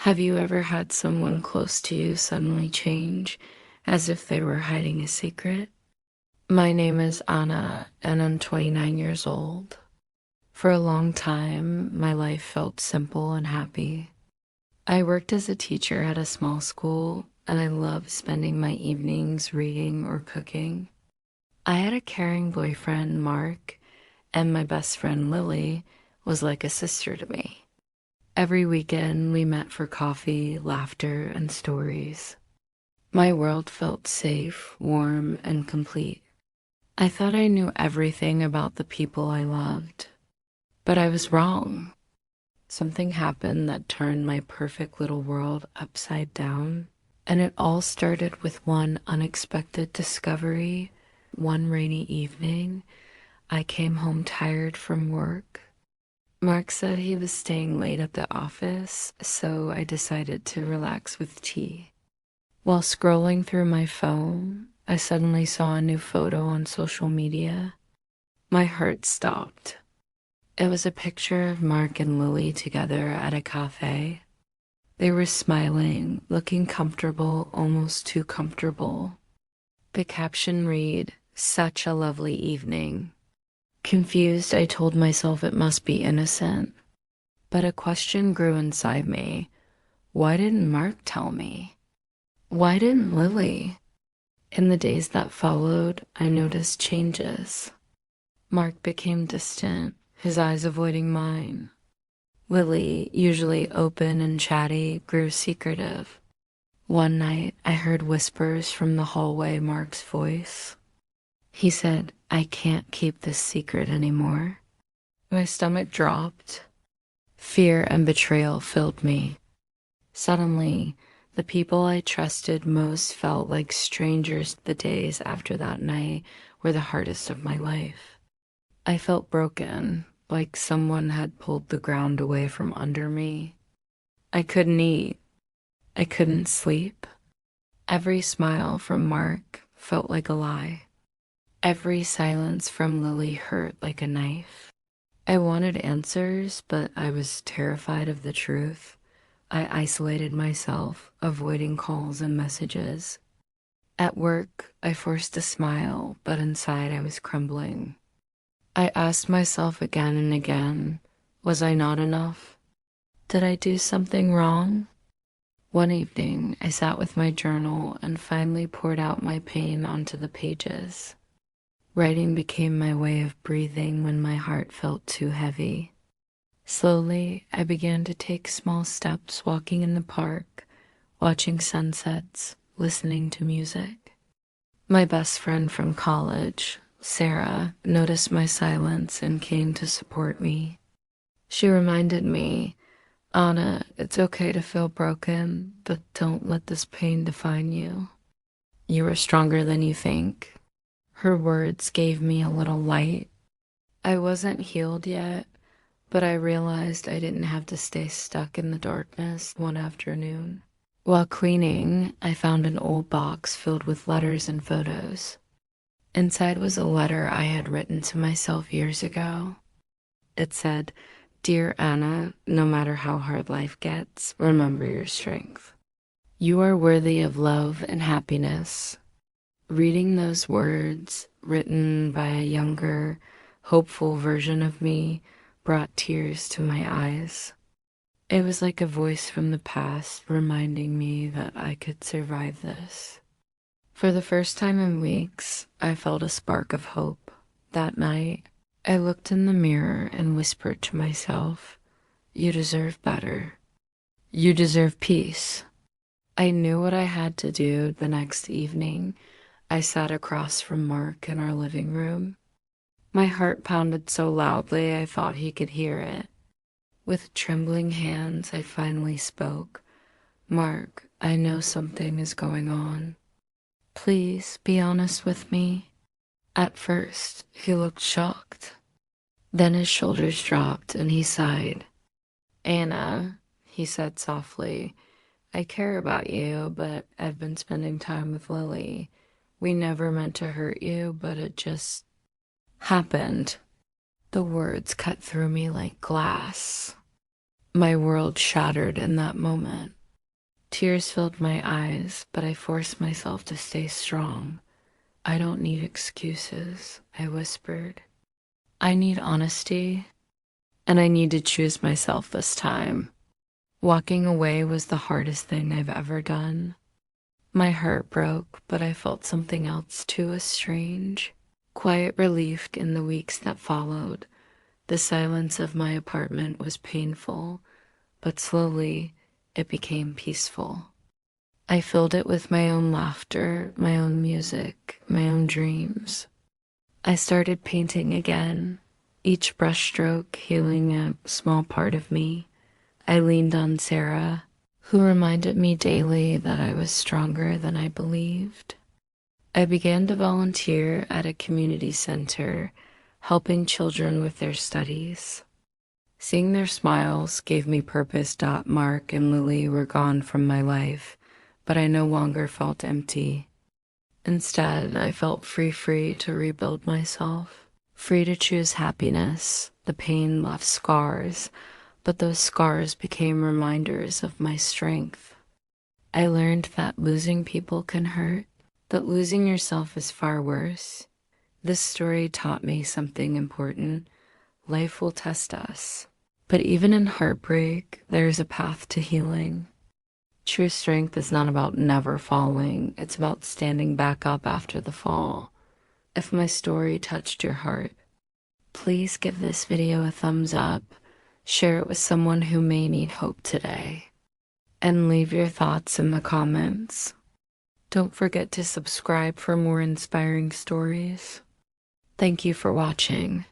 Have you ever had someone close to you suddenly change as if they were hiding a secret? My name is Anna, and I'm 29 years old. For a long time, my life felt simple and happy. I worked as a teacher at a small school, and I loved spending my evenings reading or cooking. I had a caring boyfriend, Mark, and my best friend, Lily, was like a sister to me. Every weekend, we met for coffee, laughter, and stories. My world felt safe, warm, and complete. I thought I knew everything about the people I loved, but I was wrong. Something happened that turned my perfect little world upside down, and it all started with one unexpected discovery. One rainy evening, I came home tired from work. Mark said he was staying late at the office, so I decided to relax with tea. While scrolling through my phone, I suddenly saw a new photo on social media. My heart stopped. It was a picture of Mark and Lily together at a cafe. They were smiling, looking comfortable, almost too comfortable. The caption read, "Such a lovely evening." Confused, I told myself it must be innocent. But a question grew inside me. Why didn't Mark tell me? Why didn't Lily? In the days that followed, I noticed changes. Mark became distant, his eyes avoiding mine. Lily, usually open and chatty, grew secretive. One night, I heard whispers from the hallway, Mark's voice. He said, "I can't keep this secret anymore." My stomach dropped. Fear and betrayal filled me. Suddenly, the people I trusted most felt like strangers. The days after that night were the hardest of my life. I felt broken, like someone had pulled the ground away from under me. I couldn't eat. I couldn't sleep. Every smile from Mark felt like a lie. Every silence from Lily hurt like a knife. I wanted answers, but I was terrified of the truth. I isolated myself, avoiding calls and messages. At work, I forced a smile, but inside I was crumbling. I asked myself again and again, was I not enough? Did I do something wrong? One evening, I sat with my journal and finally poured out my pain onto the pages. Writing became my way of breathing when my heart felt too heavy. Slowly, I began to take small steps, walking in the park, watching sunsets, listening to music. My best friend from college, Sarah, noticed my silence and came to support me. She reminded me, "Anna, it's okay to feel broken, but don't let this pain define you. You are stronger than you think." Her words gave me a little light. I wasn't healed yet, but I realized I didn't have to stay stuck in the darkness. One afternoon, while cleaning, I found an old box filled with letters and photos. Inside was a letter I had written to myself years ago. It said, "Dear Anna, no matter how hard life gets, remember your strength. You are worthy of love and happiness." Reading those words, written by a younger, hopeful version of me, brought tears to my eyes. It was like a voice from the past reminding me that I could survive this. For the first time in weeks, I felt a spark of hope. That night, I looked in the mirror and whispered to myself, "You deserve better. You deserve peace." I knew what I had to do. The next evening, I sat across from Mark in our living room. My heart pounded so loudly I thought he could hear it. With trembling hands, I finally spoke. "Mark, I know something is going on. Please be honest with me." At first, he looked shocked. Then his shoulders dropped and he sighed. "Anna," he said softly, "I care about you, but I've been spending time with Lily. We never meant to hurt you, but it just happened." The words cut through me like glass. My world shattered in that moment. Tears filled my eyes, but I forced myself to stay strong. I don't need excuses, I whispered. I need honesty, and I need to choose myself this time. Walking away was the hardest thing I've ever done. My heart broke, but I felt something else too as strange. Quiet relief in the weeks that followed. The silence of my apartment was painful, but slowly it became peaceful. I filled it with my own laughter, my own music, my own dreams. I started painting again, each brushstroke healing a small part of me. I leaned on Sarah, who reminded me daily that I was stronger than I believed. I began to volunteer at a community center, helping children with their studies. Seeing their smiles gave me purpose. Mark and Lily were gone from my life, but I no longer felt empty. Instead, I felt free to rebuild myself, free to choose happiness. The pain left scars, but those scars became reminders of my strength. I learned that losing people can hurt, that losing yourself is far worse. This story taught me something important. Life will test us, but even in heartbreak, there's a path to healing. True strength is not about never falling, it's about standing back up after the fall. If my story touched your heart, please give this video a thumbs up, share it with someone who may need hope today, and leave your thoughts in the comments. Don't forget to subscribe for more inspiring stories. Thank you for watching.